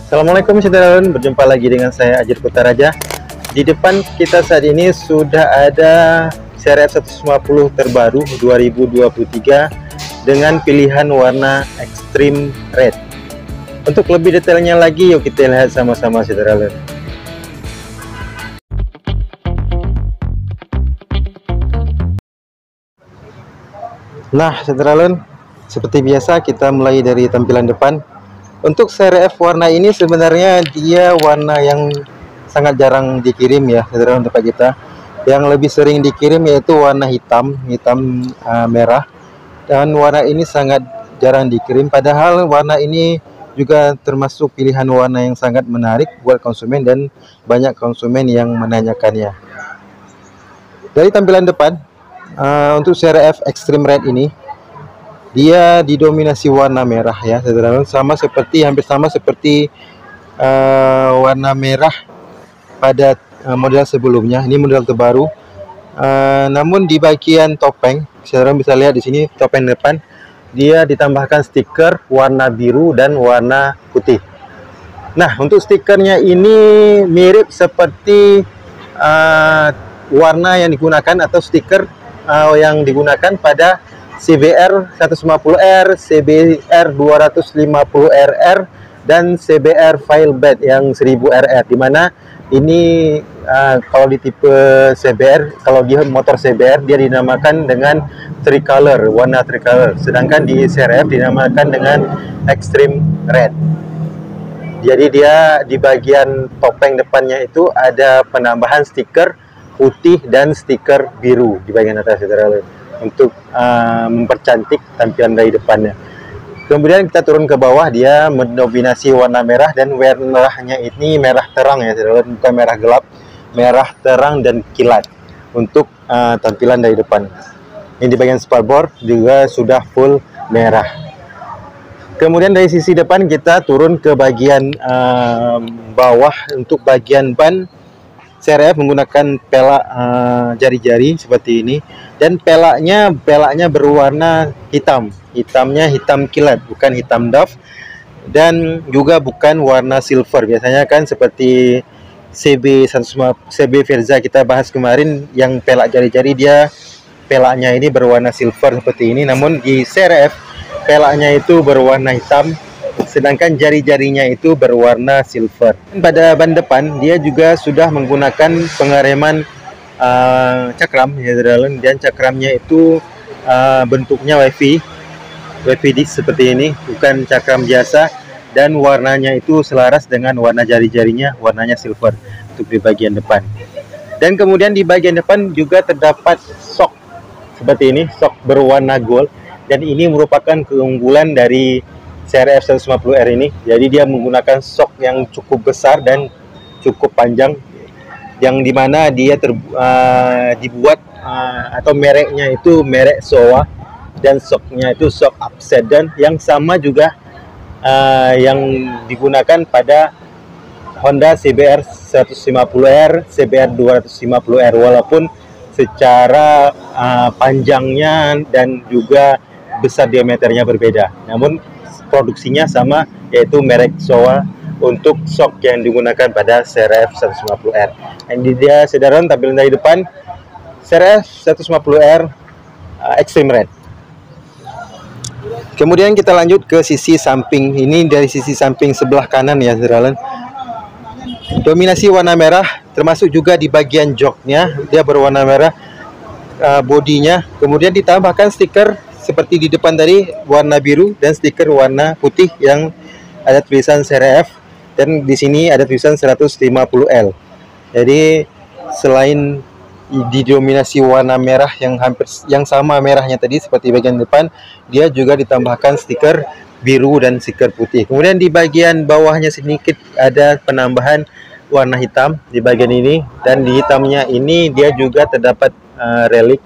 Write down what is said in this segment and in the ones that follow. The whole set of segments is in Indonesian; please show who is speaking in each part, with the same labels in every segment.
Speaker 1: Assalamualaikum saudara-saudara, berjumpa lagi dengan saya Ajir Kutaraja. Di depan kita saat ini sudah ada Seri F150 terbaru 2023 dengan pilihan warna Extreme Red. Untuk lebih detailnya lagi, yuk kita lihat sama-sama saudara-saudara. Nah saudara-saudara, seperti biasa kita mulai dari tampilan depan. Untuk seri F warna ini sebenarnya dia warna yang sangat jarang dikirim ya saudara untuk kita. Yang lebih sering dikirim yaitu warna hitam merah, dan warna ini sangat jarang dikirim. Padahal warna ini juga termasuk pilihan warna yang sangat menarik buat konsumen dan banyak konsumen yang menanyakannya. Dari tampilan depan, untuk seri F Extreme Red ini dia didominasi warna merah ya saudara, hampir sama seperti warna merah pada model sebelumnya. Ini model terbaru, namun di bagian topeng saudara bisa lihat di sini, topeng depan dia ditambahkan stiker warna biru dan warna putih. Nah untuk stikernya ini mirip seperti warna yang digunakan atau stiker yang digunakan pada CBR 150R, CBR 250RR, dan CBR Firebird yang 1000RR, dimana ini kalau di tipe CBR, kalau di motor CBR dia dinamakan dengan tricolor, warna tricolor, sedangkan di CRF dinamakan dengan Extreme Red. Jadi dia di bagian topeng depannya itu ada penambahan stiker putih dan stiker biru di bagian atas saudara, untuk mempercantik tampilan dari depannya. Kemudian kita turun ke bawah, dia mendominasi warna merah, dan warnanya ini merah terang ya, bukan merah gelap, merah terang dan kilat untuk tampilan dari depan. Ini di bagian spalbor juga sudah full merah. Kemudian dari sisi depan kita turun ke bagian bawah. Untuk bagian ban, Seri F menggunakan pelak jari-jari seperti ini, dan pelaknya berwarna hitam. Hitamnya hitam kilat, bukan hitam doff, dan juga bukan warna silver. Biasanya kan seperti CB Verza kita bahas kemarin, yang pelak jari-jari dia pelaknya ini berwarna silver seperti ini. Namun di Seri F pelaknya itu berwarna hitam, sedangkan jari-jarinya itu berwarna silver. Pada ban depan dia juga sudah menggunakan pengereman cakram ya, dan cakramnya itu bentuknya WiFi disc seperti ini, bukan cakram biasa, dan warnanya itu selaras dengan warna jari-jarinya, warnanya silver untuk di bagian depan. Dan kemudian di bagian depan juga terdapat shock seperti ini, shock berwarna gold, dan ini merupakan keunggulan dari Seri F150R ini. Jadi dia menggunakan shock yang cukup besar dan cukup panjang, yang dimana dia dibuat atau mereknya itu merek Showa, dan shocknya itu shock upside down, yang sama juga yang digunakan pada Honda CBR 150R, CBR 250R, walaupun secara panjangnya dan juga besar diameternya berbeda, namun produksinya sama, yaitu merek Showa untuk shock yang digunakan pada Seri F150R. Ini dia saudara tampilan dari depan Seri F150R Extreme Red. Kemudian kita lanjut ke sisi samping. Ini dari sisi samping sebelah kanan ya saudara. Dominasi warna merah, termasuk juga di bagian joknya dia berwarna merah, bodinya. Kemudian ditambahkan stiker seperti di depan tadi warna biru, dan stiker warna putih yang ada tulisan Seri F, dan di sini ada tulisan 150L. Jadi selain didominasi warna merah yang hampir yang sama merahnya tadi seperti bagian depan. Dia juga ditambahkan stiker biru dan stiker putih. Kemudian di bagian bawahnya sedikit ada penambahan warna hitam di bagian ini, dan di hitamnya ini dia juga terdapat relik,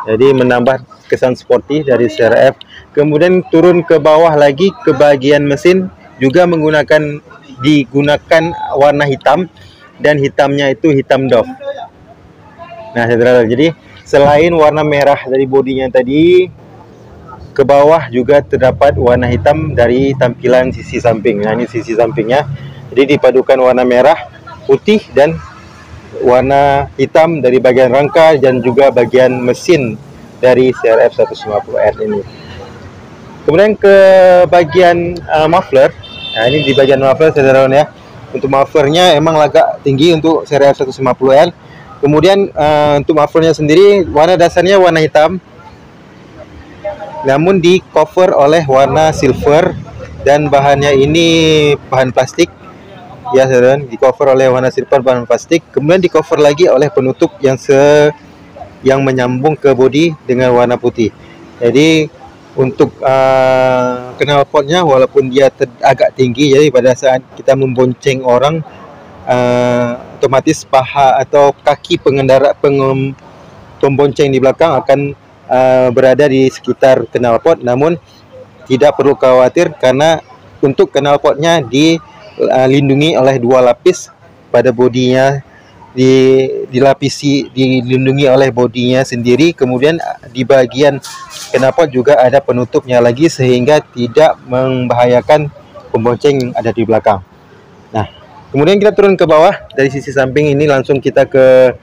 Speaker 1: jadi menambah kesan sporty dari CRF. Kemudian turun ke bawah lagi ke bagian mesin juga digunakan warna hitam, dan hitamnya itu hitam doff. Nah, saudara, jadi selain warna merah dari bodinya tadi, ke bawah juga terdapat warna hitam dari tampilan sisi samping. Nah, ini sisi sampingnya. Jadi dipadukan warna merah, putih, dan warna hitam dari bagian rangka dan juga bagian mesin dari CRF 150R ini. Kemudian ke bagian muffler. Nah, ini di bagian muffler, saudara ya. Untuk mufflernya emang agak tinggi untuk CRF 150R. Kemudian untuk mufflernya sendiri warna dasarnya warna hitam, namun di cover oleh warna silver, dan bahannya ini bahan plastik. Ya, saudara, di cover oleh warna silver bahan plastik. Kemudian di cover lagi oleh penutup yang menyambung ke bodi dengan warna putih. Jadi untuk knalpotnya walaupun dia agak tinggi, jadi pada saat kita membonceng orang, otomatis paha atau kaki pembonceng di belakang akan berada di sekitar knalpot. Namun tidak perlu khawatir, karena untuk knalpotnya dilindungi oleh 2 lapis pada bodinya, dilindungi oleh bodinya sendiri. Kemudian di bagian knalpot juga ada penutupnya lagi, sehingga tidak membahayakan pembonceng yang ada di belakang. Nah, kemudian kita turun ke bawah dari sisi samping ini, langsung kita ke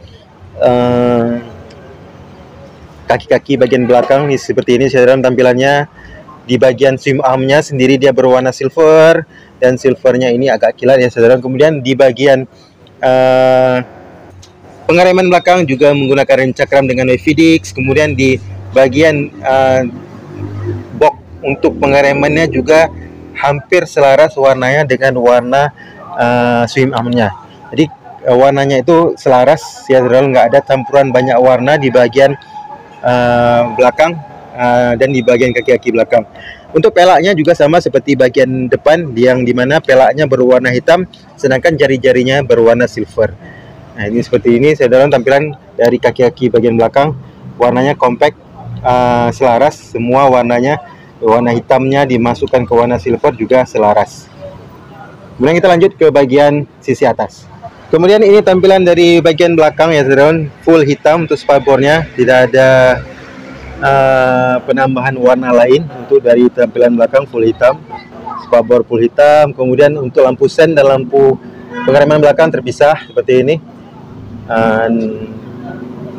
Speaker 1: kaki-kaki bagian belakang. Ini seperti ini, saudara, tampilannya. Di bagian swim armnya sendiri dia berwarna silver, dan silvernya ini agak kilat ya, saudara. Kemudian di bagian pengereman belakang juga menggunakan rem cakram dengan Wavydix. Kemudian di bagian box untuk pengeremannya juga hampir selaras warnanya dengan warna swim armnya. Jadi warnanya itu selaras ya, saudara, nggak ada campuran banyak warna di bagian belakang dan di bagian kaki-kaki belakang. Untuk pelaknya juga sama seperti bagian depan, yang dimana pelaknya berwarna hitam, sedangkan jari-jarinya berwarna silver. Nah, ini seperti ini, saudara, tampilan dari kaki-kaki bagian belakang. Warnanya compact, selaras semua warnanya. Warna hitamnya dimasukkan ke warna silver juga selaras. Kemudian kita lanjut ke bagian sisi atas. Kemudian ini tampilan dari bagian belakang ya, saudara, full hitam untuk spalbornya, tidak ada penambahan warna lain. Untuk dari tampilan belakang full hitam, spalbor full hitam. Kemudian untuk lampu sen dan lampu pengereman belakang terpisah seperti ini.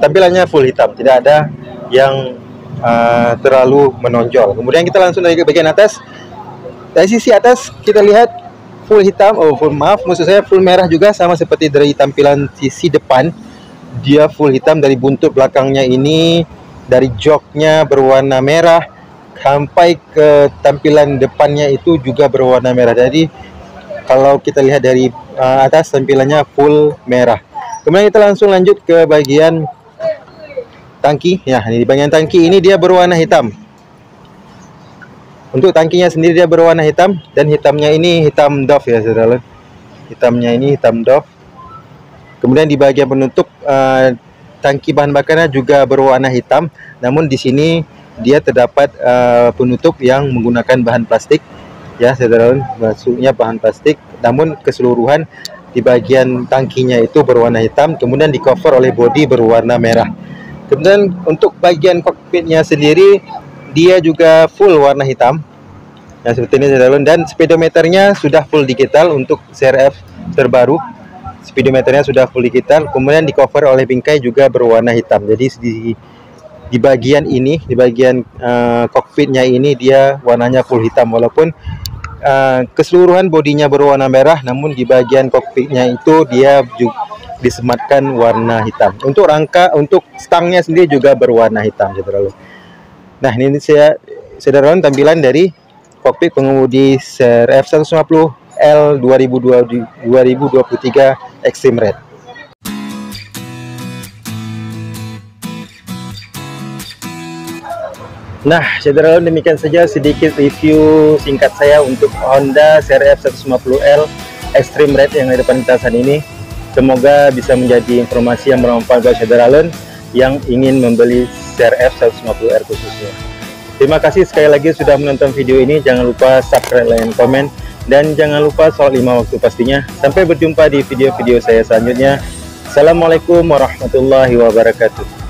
Speaker 1: Tampilannya full hitam, tidak ada yang terlalu menonjol. Kemudian kita langsung dari bagian atas. Dari sisi atas kita lihat full hitam, maksud saya full merah juga, sama seperti dari tampilan sisi depan. Dia full hitam dari buntut belakangnya ini, dari joknya berwarna merah sampai ke tampilan depannya itu juga berwarna merah. Jadi kalau kita lihat dari atas, tampilannya full merah. Kemudian kita langsung lanjut ke bagian tangki. Ya, di bagian tangki ini dia berwarna hitam. Untuk tangkinya sendiri dia berwarna hitam, dan hitamnya ini hitam doff ya, saudara. Hitamnya ini hitam doff. Kemudian di bagian penutup tangki bahan bakarnya juga berwarna hitam, namun di sini dia terdapat penutup yang menggunakan bahan plastik ya, saudara. Masuknya bahan plastik, namun keseluruhan di bagian tangkinya itu berwarna hitam. Kemudian di cover oleh bodi berwarna merah. Kemudian untuk bagian kokpitnya sendiri dia juga full warna hitam. Nah, seperti ini, saudara. Dan speedometernya sudah full digital untuk CRF terbaru. Speedometernya sudah full digital. Kemudian di cover oleh bingkai juga berwarna hitam. Jadi di bagian ini, di bagian kokpitnya ini dia warnanya full hitam, walaupun keseluruhan bodinya berwarna merah, namun di bagian kokpitnya itu dia juga disematkan warna hitam. Untuk rangka, untuk stangnya sendiri juga berwarna hitam, saudara. Nah, ini saudara, tampilan dari kokpit pengemudi CRF 150L 2023 Extreme Red. Nah, saudara, demikian saja sedikit review singkat saya untuk Honda CR-V 150L Extreme Red yang ada depan kita saat ini. Semoga bisa menjadi informasi yang bermanfaat buat saudara yang ingin membeli CR-V 150R khususnya. Terima kasih sekali lagi sudah menonton video ini. Jangan lupa subscribe, like, komen, dan jangan lupa sholat 5 waktu pastinya. Sampai berjumpa di video-video saya selanjutnya. Assalamualaikum warahmatullahi wabarakatuh.